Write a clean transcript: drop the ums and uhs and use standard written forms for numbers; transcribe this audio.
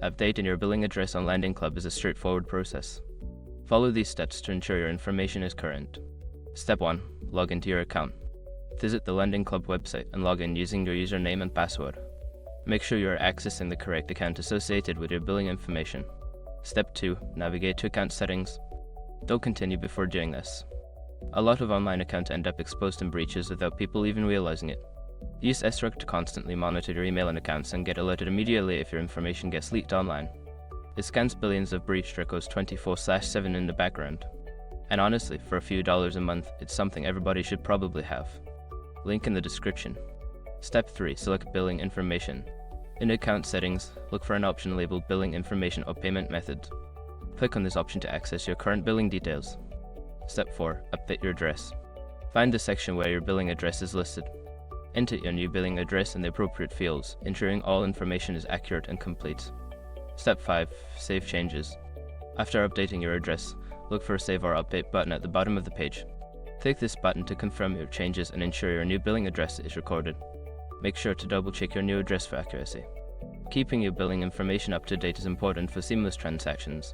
Updating your billing address on LendingClub is a straightforward process. Follow these steps to ensure your information is current. Step 1. Log into your account. Visit the LendingClub website and log in using your username and password. Make sure you are accessing the correct account associated with your billing information. Step 2. Navigate to account settings. Don't continue before doing this. A lot of online accounts end up exposed in breaches without people even realizing it. Use SRUG to constantly monitor your email and accounts and get alerted immediately if your information gets leaked online. It scans billions of breached records 24/7 in the background. And honestly, for a few dollars a month, it's something everybody should probably have. Link in the description. Step 3. Select billing information. In account settings, look for an option labeled Billing Information or Payment Method. Click on this option to access your current billing details. Step 4. Update your address. Find the section where your billing address is listed. Enter your new billing address in the appropriate fields, ensuring all information is accurate and complete. Step 5. Save changes. After updating your address, look for a Save or Update button at the bottom of the page. Click this button to confirm your changes and ensure your new billing address is recorded. Make sure to double-check your new address for accuracy. Keeping your billing information up to date is important for seamless transactions.